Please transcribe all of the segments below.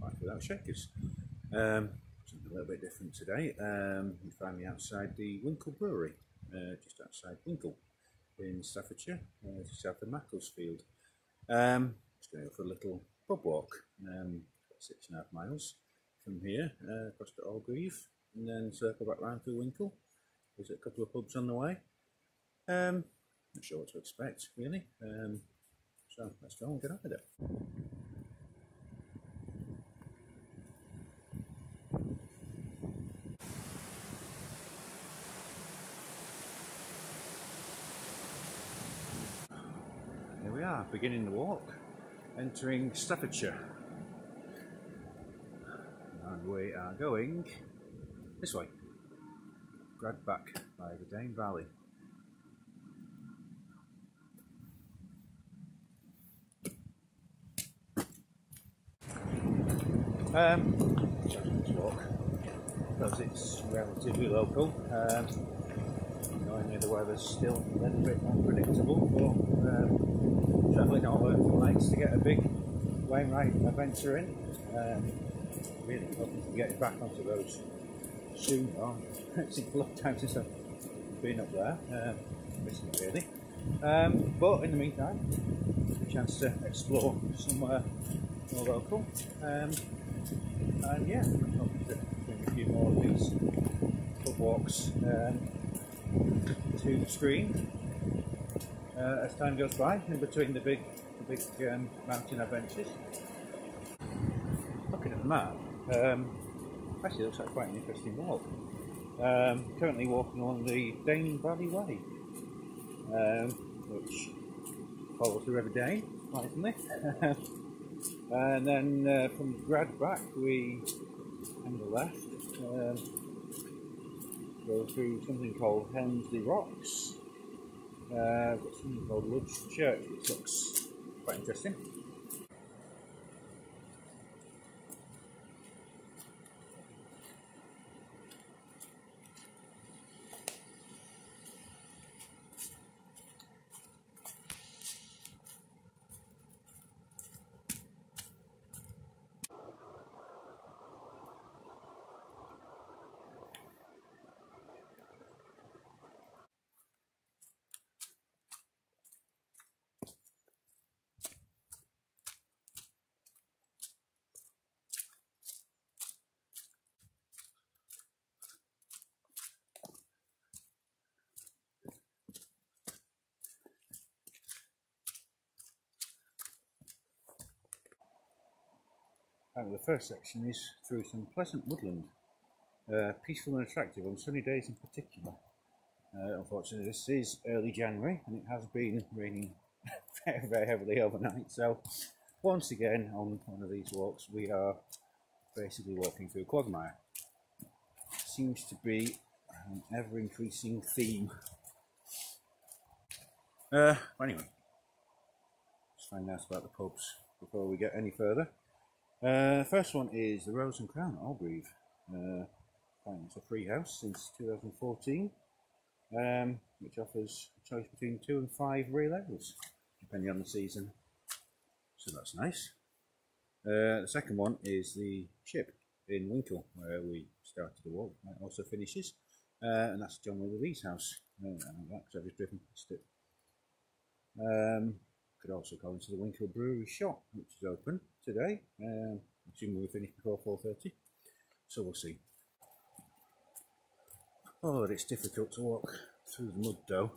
life without shakers. Something a little bit different today. You find me outside the Wincle Brewery, just outside Wincle in Staffordshire, just south of Macclesfield. Just going to go for a little pub walk, 6.5 miles from here, across to Allgreave, and then circle back round through Wincle. Visit a couple of pubs on the way. Not sure what to expect, really. So let's go and get on with it. Here we are, beginning the walk, entering Staffordshire. And we are going this way, dragged back by the Dane Valley. This walk, because it's relatively local. Knowing the weather's still a little bit unpredictable, but travelling all over the place to get a big Wainwright adventure in. Really hoping to get back onto those soon. It's a long time since I've been up there. Missing it really. But in the meantime, a chance to explore somewhere more local. And yeah, I'm hoping to bring a few more of these pub walks to the screen as time goes by, in between the big mountain adventures. Looking at the map, actually looks like quite an interesting walk. Currently walking along the Dane Valley Way, which follows the River Dane, surprisingly. And then from Grad back we on the left go through something called Helmsley Rocks. Got something called Ludge Church, which looks quite interesting. The first section is through some pleasant woodland, peaceful and attractive on sunny days in particular. Unfortunately, this is early January and it has been raining very, very heavily overnight. So once again on one of these walks we are basically walking through quagmire. Seems to be an ever-increasing theme. Anyway, let's find out about the pubs before we get any further. First one is the Rose and Crown at Allgreave. It's a free house since 2014, which offers a choice between 2 and 5 real ales, depending on the season. So that's nice. The second one is the Ship in Wincle, where we started the walk. It also finishes, and that's John Willoughby's house. That's I've just driven past it. Could also go into the Wincle Brewery shop, which is open today. Assuming we finish before 4:30, so we'll see. Oh, it's difficult to walk through the mud though.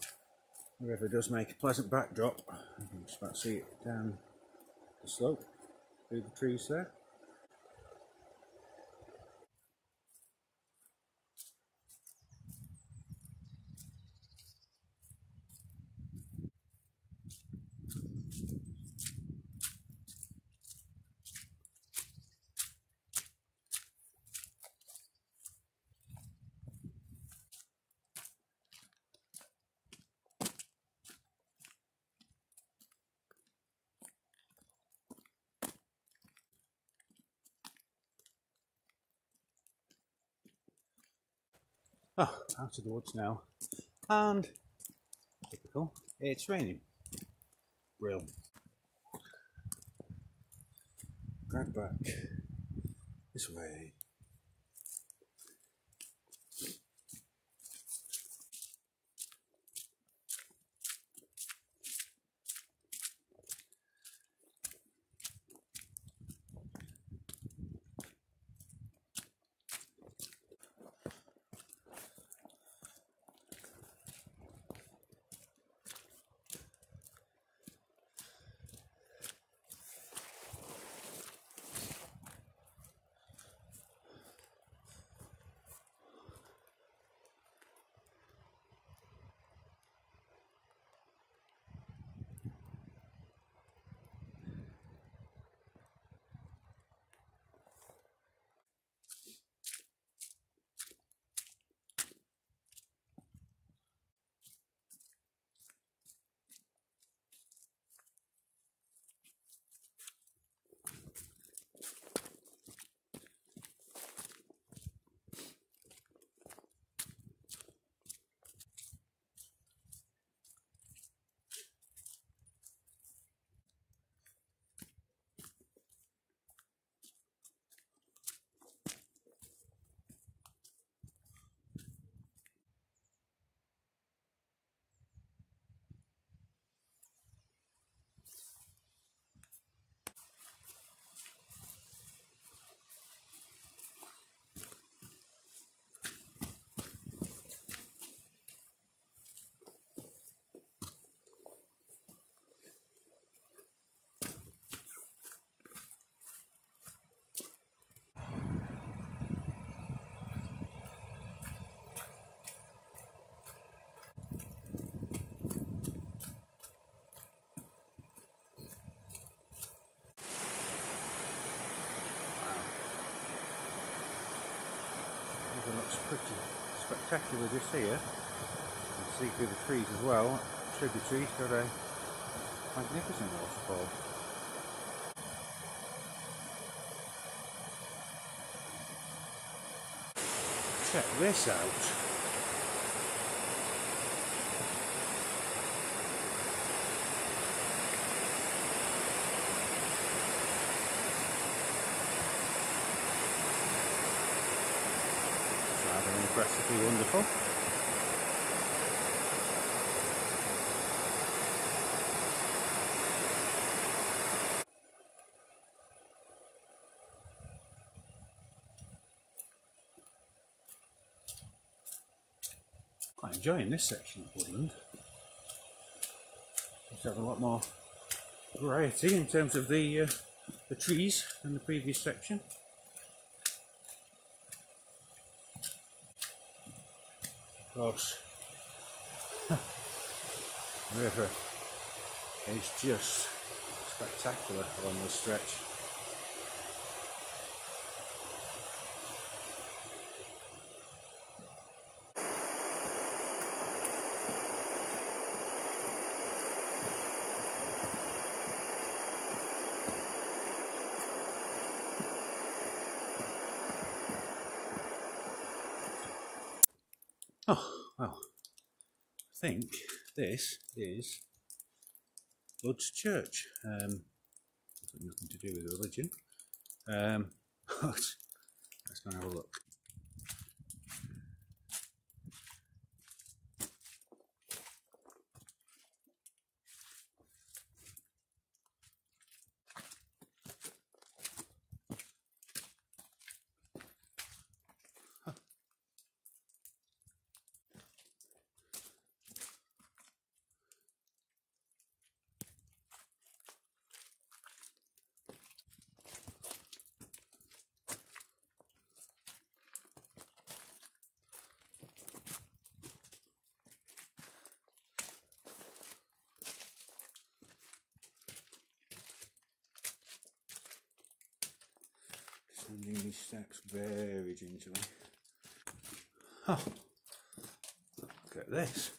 The river does make a pleasant backdrop. You can just about see it down the slope through the trees there. Oh, out of the woods now, and typical, it's raining. Brilliant. Drag back This way. It looks pretty spectacular just here. You can see through the trees as well. Tributaries got a magnificent waterfall. Check this out. Rather impressively wonderful. Quite enjoying this section of woodland. It's had a lot more variety in terms of the trees than the previous section. Of course, the river is just spectacular along this stretch. Oh, well, I think this is Bud's church. Nothing to do with religion. But let's go and have a look. Sending these stacks very gingerly. Oh, look at this.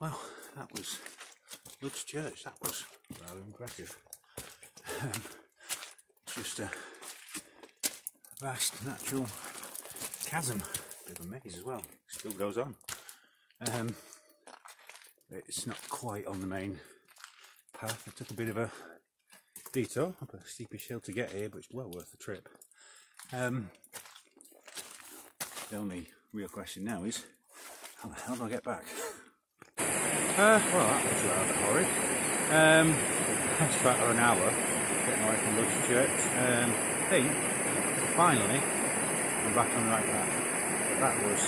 Well, that was Lud's Church. That was rather impressive. Just a vast natural chasm, bit of a maze as well. Still goes on. It's not quite on the main path. I took a bit of a detour up a steepish hill to get here, but it's well worth the trip. The only real question now is, how the hell do I get back? Well, that was rather horrid. It's about an hour getting away from Lud's Church. I think, finally, I'm back on the right path. But that was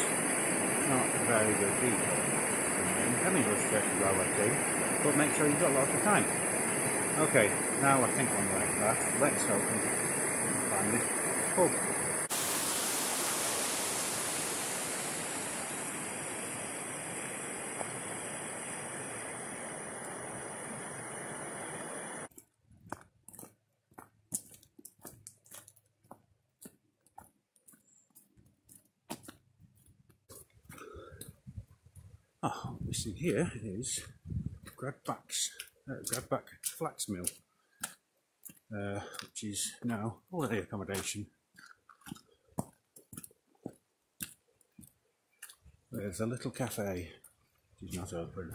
not a very good detour. I mean, Lud's Church is well worth doing, but make sure you've got lots of time. Okay, now I think I'm on the right path. Let's hope we can find this pub. Oh, this thing here is Gradback Flax Mill, which is now holiday accommodation. There's a little cafe, which is not open.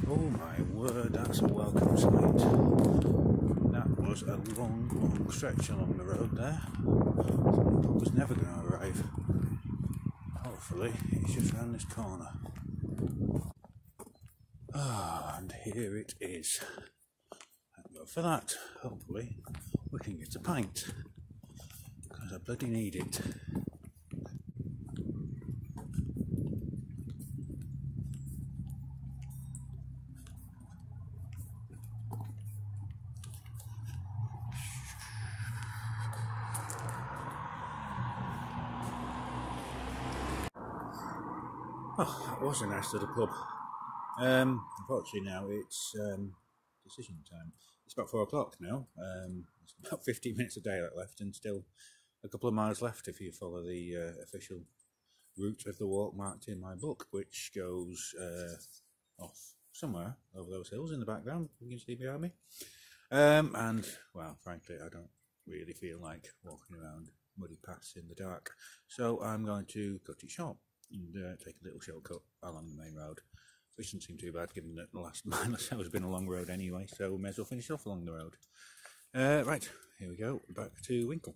Oh my word, that's a welcome sight. That was a long stretch along the road there. I was never going to arrive. Hopefully, it's just round this corner. Ah, and here it is. Thank God for that. Hopefully, we can get a pint. Because I bloody need it. Oh, that was a nice little pub. Unfortunately now it's decision time. It's about 4 o'clock now. It's about 15 minutes of daylight left and still a couple of miles left if you follow the official route of the walk marked in my book, which goes off somewhere over those hills in the background, you can see behind me. And, well, frankly, I don't really feel like walking around muddy paths in the dark, so I'm going to cut it short and take a little shortcut along the main road, which doesn't seem too bad given that the last mile or so has been a long road anyway, so we may as well finish off along the road. Right, here we go, back to Wincle.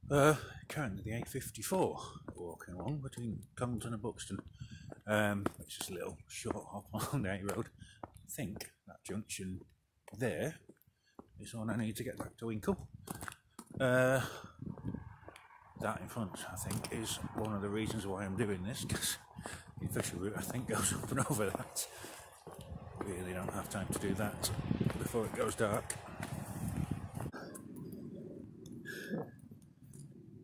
Currently the A54 walking along between Congleton and Buxton, which is a little short hop along the A road. I think that junction there is on I need to get back to Wincle. That in front, I think, is one of the reasons why I'm doing this, because the official route, I think, goes up and over that. Really don't have time to do that before it goes dark.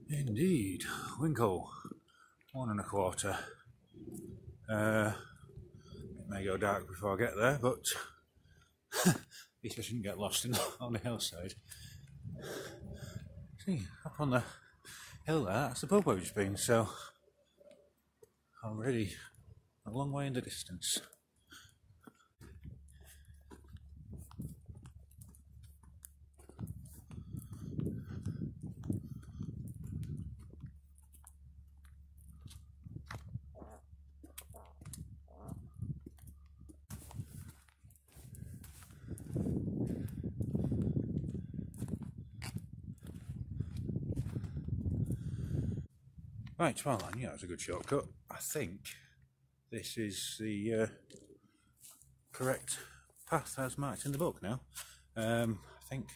Indeed, Wincle, 1 1/4. It may go dark before I get there, but at least I shouldn't get lost on the hillside. See, up on the hill there, that's the pub I've just been, so already a long way in the distance. Right, well then, yeah, it's a good shortcut. I think this is the correct path as marked in the book now. I think,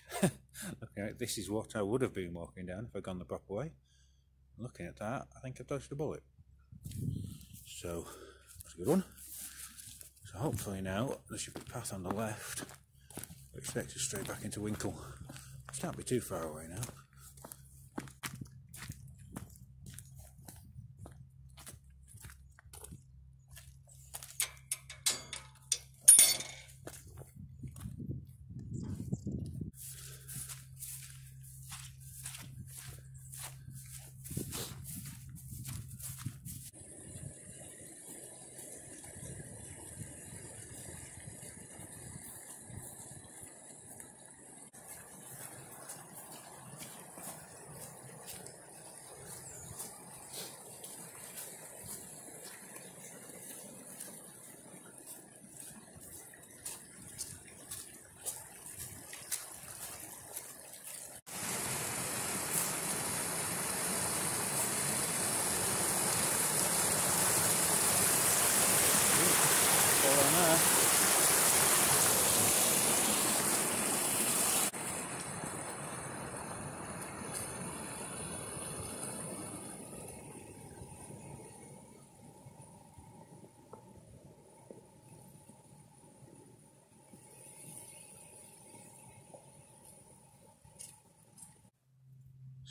looking at this is what I would have been walking down if I'd gone the proper way. Looking at that, I think I've dodged a bullet. So, that's a good one. So hopefully now, there should be a path on the left, which takes us straight back into Wincle. It can't be too far away now.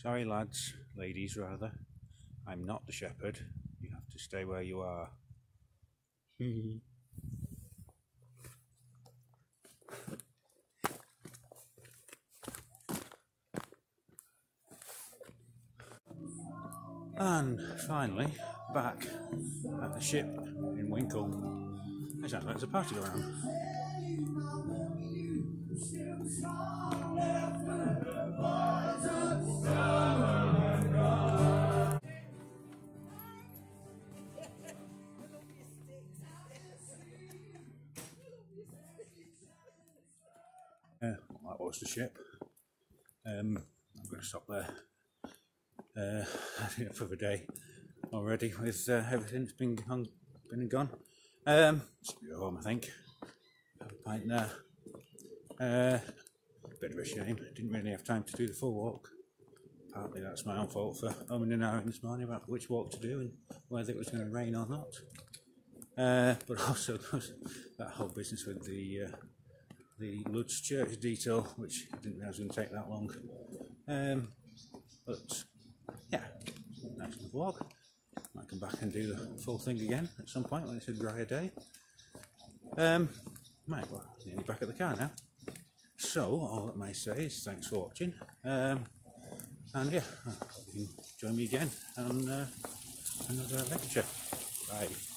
Sorry lads, ladies rather, I'm not the shepherd. You have to stay where you are. And finally, back at the ship in Wincle. There's like there's a party around. That was the ship. I'm going to stop there. That's enough of a day already with everything that's been and gone. Just go home, I think. Have a pint there. Bit of a shame. Didn't really have time to do the full walk. Partly that's my own fault for umming and ahhing this morning about which walk to do and whether it was going to rain or not. But also that whole business with the Lud's Church detail, which I didn't realise was going to take that long. But yeah, nice enough walk. Might come back and do the full thing again at some point when it's a drier day. Right, well, nearly back at the car now. So all that I may say is thanks for watching. And yeah, you can join me again on another lecture. Bye.